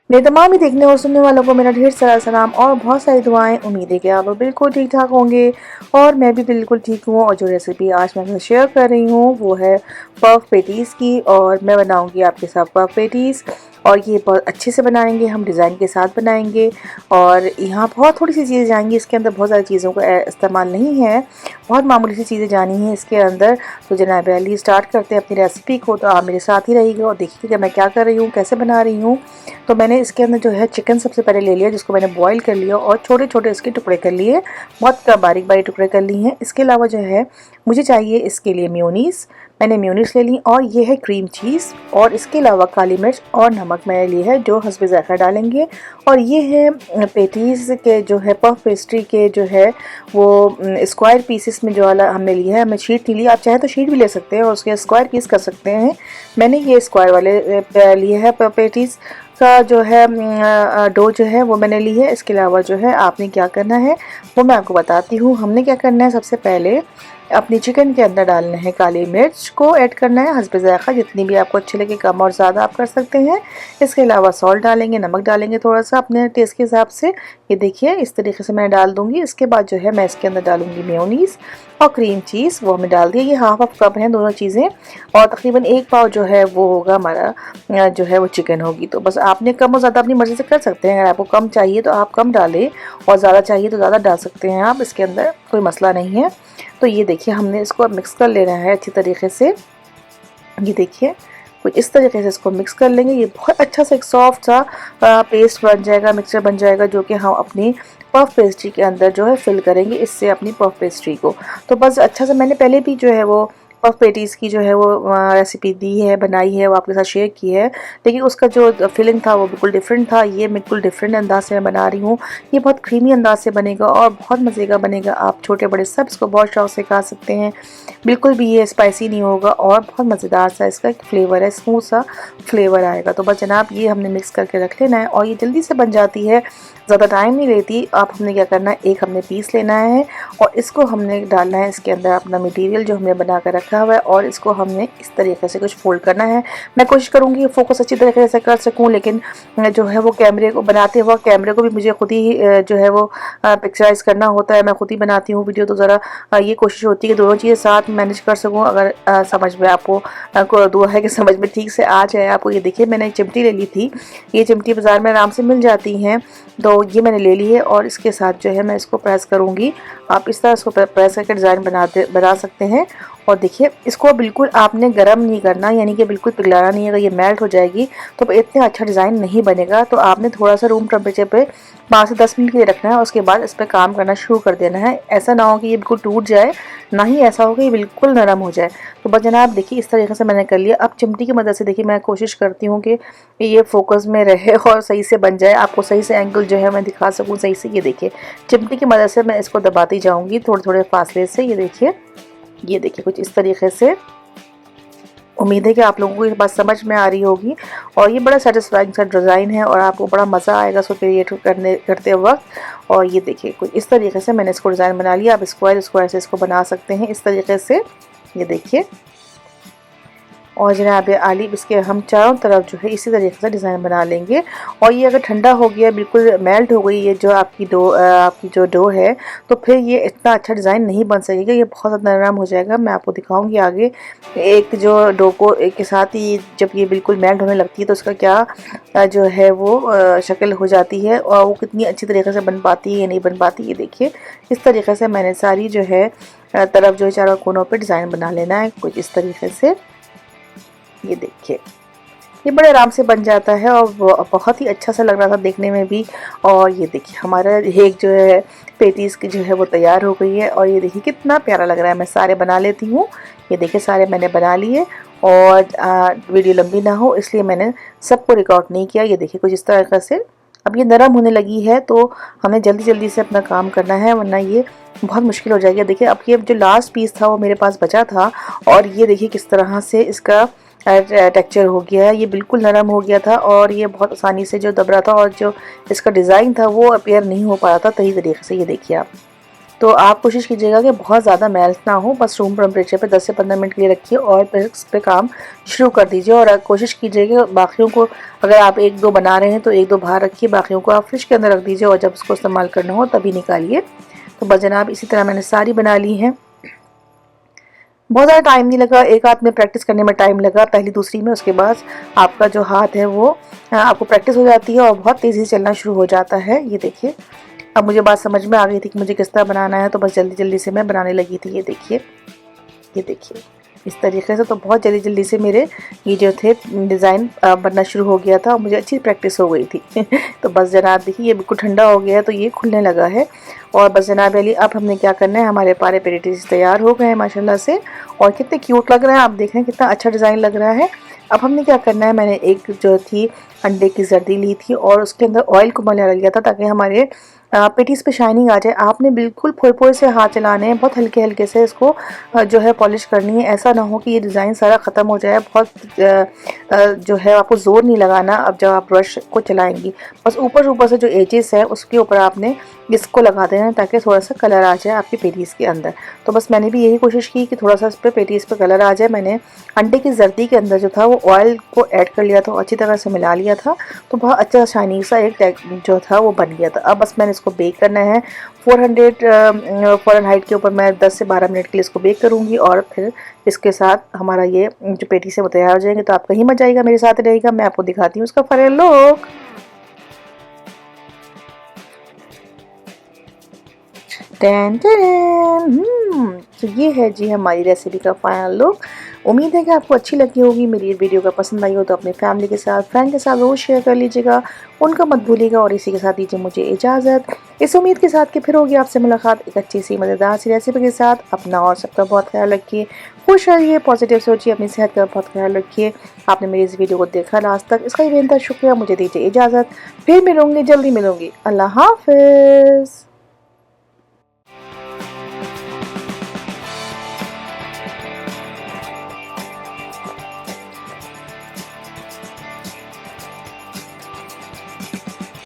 मेरे तमाम ही देखने और सुनने वालों को मेरा ढेर सारा सलाम और बहुत सारी दुआएं। उम्मीद है कि आप लोग बिल्कुल ठीक ठाक होंगे और मैं भी बिल्कुल ठीक हूँ। और जो रेसिपी आज मैं आपसे शेयर कर रही हूँ वो है पफ पेटीज़ की, और मैं बनाऊँगी आपके साथ पफ पेटीज़। और ये बहुत अच्छे से बनाएंगे, हम डिज़ाइन के साथ बनाएंगे। और यहाँ बहुत थोड़ी सी चीज़ें जाएंगी, इसके अंदर बहुत सारी चीज़ों का इस्तेमाल नहीं है, बहुत मामूली सी चीज़ें जानी हैं इसके अंदर। तो जनाब अली स्टार्ट करते हैं अपनी रेसिपी को। तो आप मेरे साथ ही रहिएगा और देखिएगा मैं क्या कर रही हूँ, कैसे बना रही हूँ। तो मैंने इसके अंदर जो है चिकन सबसे पहले ले लिया, जिसको मैंने बॉईल कर लिया और छोटे छोटे इसके टुकड़े कर लिए, बहुत बारीक बारीक टुकड़े कर लिए हैं। इसके अलावा जो है मुझे चाहिए इसके लिए मेयोनीज़, मैंने मेयोनीज़ ले ली, और ये है क्रीम चीज़, और इसके अलावा काली मिर्च और नमक मैंने लिए है जो हस्बे ज़ायक़ा डालेंगे। और ये है पेटीज़ के जो है पफ पेस्ट्री के जो है वो स्क्वायर पीसेस में जो वाला हमने लिया है, हमें शीट नहीं लिया, आप चाहे तो शीट भी ले सकते हैं और उसके स्क्वायर पीस कर सकते हैं। मैंने ये स्क्वायर वाले लिए है पेटीज़ का जो है डो जो है वो मैंने ली है। इसके अलावा जो है आपने क्या करना है वो मैं आपको बताती हूँ। हमने क्या करना है, सबसे पहले अपनी चिकन के अंदर डालना है काली मिर्च को ऐड करना है हस्बे ज़ायक़ा, जितनी भी आपको अच्छी लगे, कम और ज़्यादा आप कर सकते हैं। इसके अलावा सॉल्ट डालेंगे, नमक डालेंगे थोड़ा सा अपने टेस्ट के हिसाब से। ये देखिए इस तरीके से मैं डाल दूँगी। इसके बाद जो है मैं इसके अंदर डालूँगी मेयोनीज़ और क्रीम चीज़, वो हमें डाल दिया। ये हाफ हाफ कप हैं दोनों चीज़ें, और तकरीबन 1 पाव जो है वो होगा हमारा जो है वो चिकन होगी। तो बस आपने कम और ज़्यादा अपनी मर्ज़ी से कर सकते हैं, अगर आपको कम चाहिए तो आप कम डालें और ज़्यादा चाहिए तो ज़्यादा डाल सकते हैं आप, इसके अंदर कोई मसला नहीं है। तो ये देखिए हमने इसको अब मिक्स कर लेना है अच्छी तरीके से। ये देखिए कुछ इस तरीके से इसको मिक्स कर लेंगे। ये बहुत अच्छा सा एक सॉफ्ट सा पेस्ट बन जाएगा, मिक्सचर बन जाएगा, जो कि हम अपनी पफ पेस्ट्री के अंदर जो है फिल करेंगे इससे अपनी पफ पेस्ट्री को। तो बस अच्छा सा मैंने पहले भी जो है वो पफ पेटीज़ की जो है वो रेसिपी दी है, बनाई है, वो आपके साथ शेयर की है, लेकिन उसका जो फिलिंग था वो बिल्कुल डिफरेंट था। ये बिल्कुल डिफरेंट अंदाज से मैं बना रही हूँ। ये बहुत क्रीमी अंदाज से बनेगा और बहुत मज़े का बनेगा। आप छोटे बड़े सब इसको बहुत शौक से खा सकते हैं। बिल्कुल भी ये स्पाइसी नहीं होगा और बहुत मज़ेदार सा इसका फ्लेवर है, स्मूथ सा फ्लेवर आएगा। तो बस जनाब ये हमने मिक्स करके रख लेना है और ये जल्दी से बन जाती है, ज़्यादा टाइम नहीं लेती। आप हमने क्या करना है, एक हमने पीस लेना है और इसको हमने डालना है इसके अंदर अपना मटेरियल जो हमने बना कर रखा हुआ है, और इसको हमने इस तरीके से कुछ फोल्ड करना है। मैं कोशिश करूँगी फोकस अच्छी तरीके से कर सकूँ, लेकिन जो है वो कैमरे को बनाते वक्त कैमरे को भी मुझे खुद ही जो है वो पिक्चराइज करना होता है। मैं खुद ही बनाती हूँ वीडियो, तो ज़रा ये कोशिश होती है कि दोनों चीज़ें साथ मैनेज कर सकूँ। अगर समझ में आपको दुआ है कि समझ में ठीक से आ जाए आपको। ये देखिए मैंने एक चिमटी ले ली थी, ये चिमटी बाज़ार में आराम से मिल जाती हैं, तो ये मैंने ले ली है और इसके साथ जो है मैं इसको प्रेस करूँगी। आप इस तरह इसको प्रेस करके डिज़ाइन बना सकते हैं। और देखिए इसको बिल्कुल आपने गर्म नहीं करना, यानी कि बिल्कुल पिघलाना नहीं है। अगर ये मेल्ट हो जाएगी तो इतना अच्छा डिज़ाइन नहीं बनेगा। तो आपने थोड़ा सा रूम टेम्परेचर पे 5 से 10 मिनट के लिए रखना है और उसके बाद इस पर काम करना शुरू कर देना है। ऐसा ना हो कि ये बिल्कुल टूट जाए, ना ही ऐसा हो कि ये बिल्कुल नरम हो जाए। तो बस जनाब देखिए इस तरीके से मैंने कर लिया। अब चिमटी की मदद से देखिए मैं कोशिश करती हूँ कि ये फोकस में रहे और सही से बन जाए, आपको सही से एंगल जो है मैं दिखा सकूँ सही से। ये देखिए चिमटी की मदद से मैं इसको दबाती जाऊँगी थोड़े थोड़े फासले से। ये देखिए कुछ इस तरीके से। उम्मीद है कि आप लोगों को ये बात समझ में आ रही होगी और ये बड़ा सेटिस्फाइंग सा डिज़ाइन है और आपको बड़ा मज़ा आएगा इसको क्रिएट करते वक्त। और ये देखिए कुछ इस तरीके से मैंने इसको डिज़ाइन बना लिया। आप स्क्वायर स्क्वायर से इसको बना सकते हैं इस तरीके से। ये देखिए, और जनाब आली इसके हम चारों तरफ जो है इसी तरीके से डिज़ाइन बना लेंगे। और ये अगर ठंडा हो गया, बिल्कुल मेल्ट हो गई ये जो आपकी जो डो है, तो फिर ये इतना अच्छा डिज़ाइन नहीं बन सकेगा, ये बहुत ज़्यादा नरम हो जाएगा। मैं आपको दिखाऊंगी आगे एक जो डो को एक के साथ ही जब ये बिल्कुल मेल्ट होने लगती है तो उसका क्या जो है वो शक्ल हो जाती है और वो कितनी अच्छी तरीके से बन पाती है या नहीं बन पाती। ये देखिए इस तरीके से मैंने सारी जो है तरफ जो है चारों कोनों पर डिज़ाइन बना लेना है कुछ इस तरीके से। ये देखिए ये बड़े आराम से बन जाता है और बहुत ही अच्छा सा लग रहा था देखने में भी। और ये देखिए हमारा एक जो है पेटीज़ की जो है वो तैयार हो गई है और ये देखिए कितना प्यारा लग रहा है। मैं सारे बना लेती हूँ। ये देखिए सारे मैंने बना लिए और वीडियो लंबी ना हो इसलिए मैंने सबको रिकॉर्ड नहीं किया। ये देखिए कुछ इस तरह से अब ये नरम होने लगी है, तो हमें जल्दी जल्दी से अपना काम करना है वरना ये बहुत मुश्किल हो जाएगी। देखिए अब ये जो लास्ट पीस था वो मेरे पास बचा था और ये देखिए किस तरह से इसका टेक्सचर हो गया है। ये बिल्कुल नरम हो गया था और ये बहुत आसानी से जो दब रहा था और जो इसका डिज़ाइन था वो अपीयर नहीं हो पा रहा था सही तरीके से। ये देखिए आप तो आप कोशिश कीजिएगा कि बहुत ज़्यादा मेल्ट ना हो, बस रूम टेम्परेचर पे 10 से 15 मिनट के लिए रखिए और फिर इस पे काम शुरू कर दीजिए। और कोशिश कीजिएगा बाकियों को, अगर आप 1-2 बना रहे हैं तो 1-2 बाहर रखिए, बाकियों को आप फ्रिज के अंदर रख दीजिए और जब उसको इस्तेमाल करना हो तभी निकालिए। तो बस जनाब इसी तरह मैंने सारी बना ली हैं। बहुत ज़्यादा टाइम नहीं लगा, एक हाथ में प्रैक्टिस करने में टाइम लगा, पहली दूसरी में। उसके बाद आपका जो हाथ है वो आपको प्रैक्टिस हो जाती है और बहुत तेज़ी से चलना शुरू हो जाता है। ये देखिए, अब मुझे बात समझ में आ गई थी कि मुझे किस तरह बनाना है, तो बस जल्दी जल्दी से मैं बनाने लगी थी। ये देखिए, ये देखिए, इस तरीके से। तो बहुत जल्दी जल्दी से मेरे ये जो थे डिज़ाइन बनना शुरू हो गया था और मुझे अच्छी प्रैक्टिस हो गई थी। तो बस जनाब देखिए, ये बिल्कुल ठंडा हो गया है तो ये खुलने लगा है। और बस जनाब अली, अब हमने क्या करना है, हमारे पारे पेटीज तैयार हो गए हैं माशाल्लाह से, और कितने क्यूट लग रहे हैं। आप देख रहे हैं कितना अच्छा डिज़ाइन लग रहा है। अब हमने क्या करना है, मैंने एक जो थी अंडे की जर्दी ली थी और उसके अंदर ऑयल को मिला लिया था ताकि हमारे पेटीज पे शाइनिंग आ जाए। आपने बिल्कुल फोड़े से हाथ चलाने हैं, बहुत हल्के हल्के से इसको जो है पॉलिश करनी है। ऐसा ना हो कि ये डिज़ाइन सारा ख़त्म हो जाए। बहुत जो है आपको ज़ोर नहीं लगाना। अब जब आप ब्रश को चलाएंगी, बस ऊपर से जो एजेस है उसके ऊपर आपने इसको लगा देना है ताकि थोड़ा सा कलर आ जाए आपकी पेटीज के अंदर। तो बस मैंने भी यही कोशिश की कि थोड़ा सा इस पर पेटीज पे कलर आ जाए। मैंने अंडे की जर्दी के अंदर जो था वो ऑयल को ऐड कर लिया था, अच्छी तरह से मिला लिया था, तो बहुत अच्छा शाइनिंग सा एक जो था वो बन गया था। अब बस मैंने इसको बेक करना है 400 फ़ारेनहाइट के ऊपर। मैं 10 से 12 मिनट के लिए इसको बेक करूँगी और फिर इसके साथ हमारा ये जो पेटी से वो तैयार हो जाएंगे। तो आपका ही मजा आएगा, मेरे साथ रहेगा। मैं आपको दिखाती हूँ उसका फाइनल लुक। Ten ten. तो ये है जी हमारी रेसिपी का फाइनल लुक। उम्मीद है कि आपको अच्छी लगी होगी। मेरी ये वीडियो का पसंद आई हो तो अपनी फैमिली के साथ, फ्रेंड के साथ रोज़ शेयर कर लीजिएगा, उनका मत भूलिएगा। और इसी के साथ दीजिए मुझे इजाज़त, इस उम्मीद के साथ कि फिर होगी आपसे मुलाकात एक अच्छी सी मज़ेदार सी रेसिपी के साथ। अपना और सबका बहुत ख्याल रखिए, खुश रहिए, पॉजिटिव सोचिए, अपनी सेहत का बहुत ख्याल रखिए। आपने मेरी इस वीडियो को देखा लास्ट तक, इसका ही बेहतर शुक्रिया। मुझे दीजिए इजाज़त, फिर मिलूँगी, जल्दी मिलूँगी। अल्लाह हाफ़िज़।